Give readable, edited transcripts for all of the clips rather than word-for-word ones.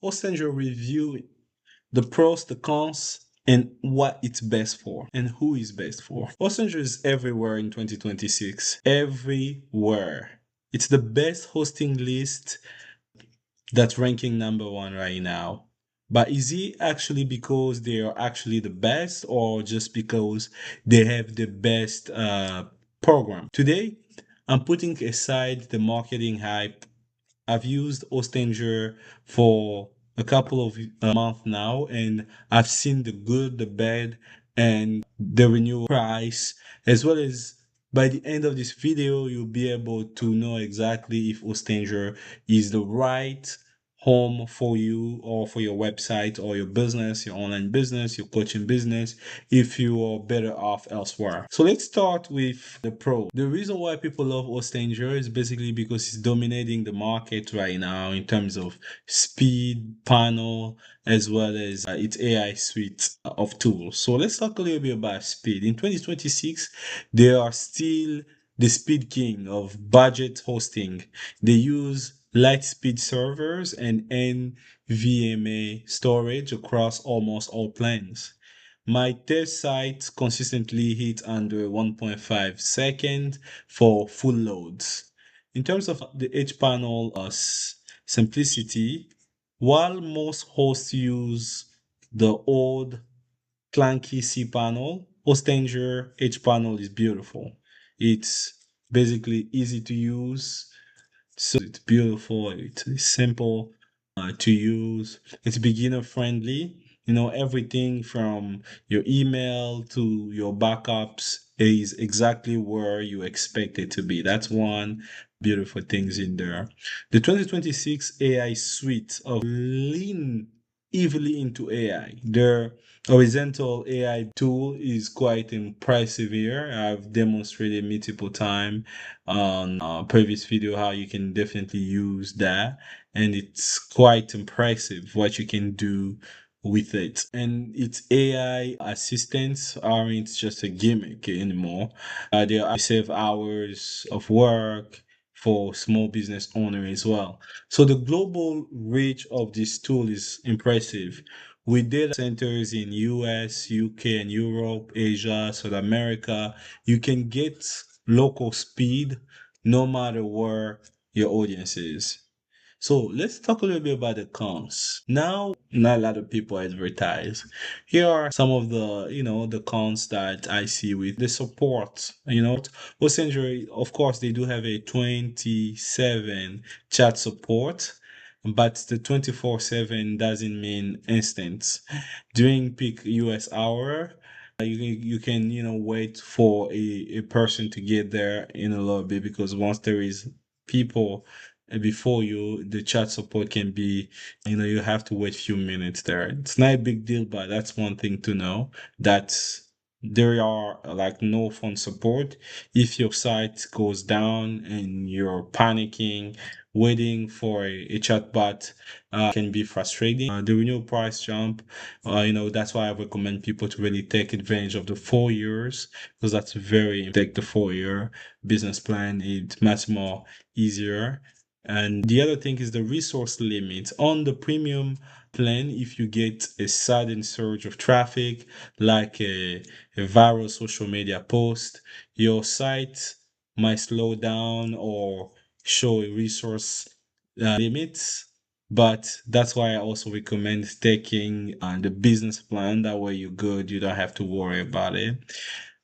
Hostanger review the pros, the cons, and what it's best for and who is best for. Hostanger is everywhere in 2026. Everywhere. It's the best hosting list that's ranking number one right now. But is it actually because they are actually the best or just because they have the best program? Today, I'm putting aside the marketing hype. I've used Ostanger for a couple of months now, and I've seen the good, the bad, and the renewal price, as well as by the end of this video, you'll be able to know exactly if Ostanger is the right home for you or for your website or your business, your online business, your coaching business, if you are better off elsewhere. So let's start with the pro. The reason why people love Ostanger is basically because it's dominating the market right now in terms of speed, panel, as well as its AI suite of tools. So let's talk a little bit about speed. In 2026, they are still the speed king of budget hosting. They use LiteSpeed servers and NVMe storage across almost all plans. My test site consistently hit under 1.5 seconds for full loads. In terms of the hPanel simplicity, while most hosts use the old clunky cPanel, Hostanger hPanel is beautiful. It's basically easy to use, so it's beautiful, it's simple to use, it's beginner friendly. You know, everything from your email to your backups is exactly where you expect it to be. That's one beautiful things in there. The 2026 AI suite of lean heavily into AI. Their horizontal AI tool is quite impressive here. I've demonstrated multiple times on previous video how you can definitely use that, and it's quite impressive what you can do with it. And its AI assistants aren't just a gimmick anymore. They save hours of work for small business owner as well. So the global reach of this tool is impressive. With data centers in US, UK, and Europe, Asia, South America, you can get local speed no matter where your audience is. So let's talk a little bit about the cons. Now, not a lot of people advertise. Here are some of the cons that I see with the support. Messenger, of course, they do have a 27 chat support, but the 24/7 doesn't mean instant. During peak US hour, you can wait for a person to get there in a little bit, because once there is people before you, the chat support can be, you have to wait a few minutes there. It's not a big deal, but that's one thing to know, that there are like no phone support. If your site goes down and you're panicking, waiting for a chatbot can be frustrating. The renewal price jump, that's why I recommend people to really take advantage of the 4 years, because that's very take the 4 year business plan. It's much more easier. And the other thing is the resource limit on the premium plan. If you get a sudden surge of traffic, like a viral social media post, your site might slow down or show a resource limits. But that's why I also recommend taking the business plan. That way you're good. You don't have to worry about it.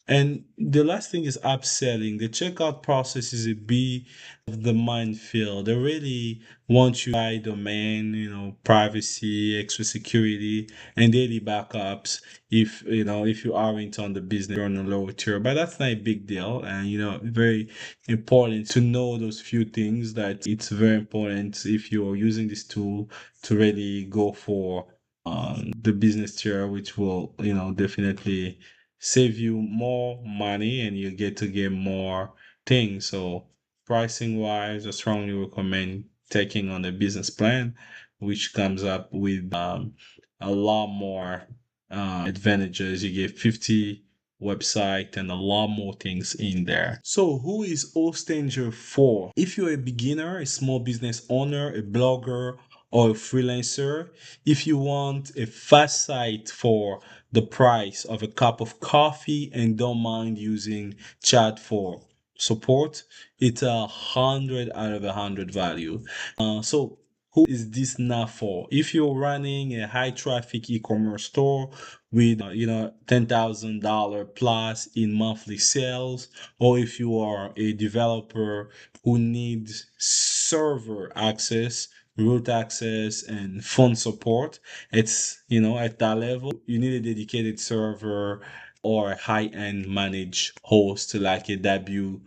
And the last thing is upselling. The checkout process is a bit of the minefield. They really want you to buy domain, privacy, extra security, and daily backups. If you aren't on the business, you're on a lower tier. But that's not a big deal. And very important to know those few things, that it's very important if you're using this tool to really go for the business tier, which will, definitely save you more money and you get more things. So pricing wise, I strongly recommend taking on a business plan, which comes up with a lot more advantages. You get 50 website and a lot more things in there. So who is Ostanger for? If you're a beginner, a small business owner, a blogger, or a freelancer, if you want a fast site for the price of a cup of coffee and don't mind using chat for support, it's 100 out of 100 value. So who is this not for? If you're running a high traffic e-commerce store with $10,000 plus in monthly sales, or if you are a developer who needs server access, root access, and phone support, it's at that level you need a dedicated server or a high-end managed host like a WP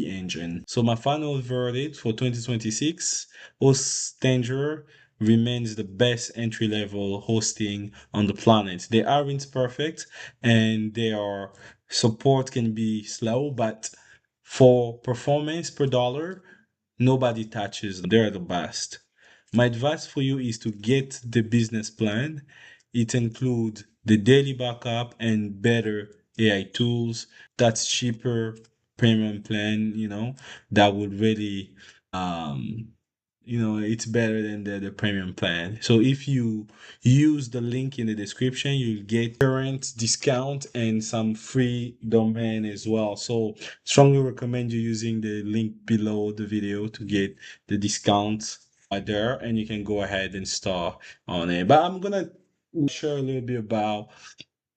engine. So my final verdict for 2026: Hostanger remains the best entry-level hosting on the planet. They aren't perfect and their support can be slow, but for performance per dollar, nobody touches them. They're the best. My advice for you is to get the business plan. It includes the daily backup and better AI tools. That's cheaper premium plan, that would really um it's better than the premium plan. So if you use the link in the description, you'll get current discount and some free domain as well. So strongly recommend you using the link below the video to get the discount there, and you can go ahead and start on it. But I'm gonna share a little bit about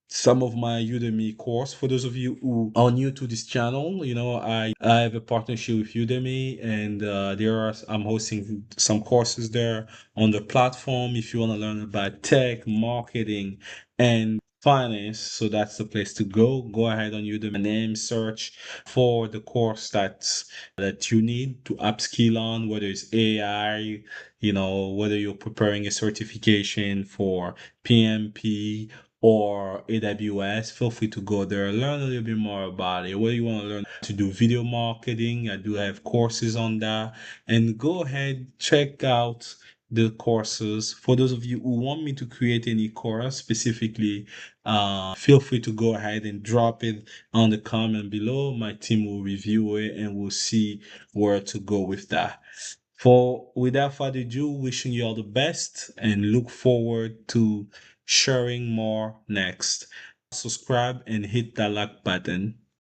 some of my Udemy course. For those of you who are new to this channel, I have a partnership with Udemy, and I'm hosting some courses there on the platform. If you want to learn about tech, marketing, and finance, so that's the place to go. Go ahead on Udemy name, search for the course that you need to upskill on, whether it's AI, whether you're preparing a certification for PMP or AWS. Feel free to go there, learn a little bit more about it. Whether you want to learn to do video marketing, I do have courses on that. And go ahead, check out the courses. For those of you who want me to create any course specifically, feel free to go ahead and drop it on the comment below. My team will review it and we'll see where to go with that. For without further ado, wishing you all the best and look forward to sharing more next. Subscribe and hit that like button.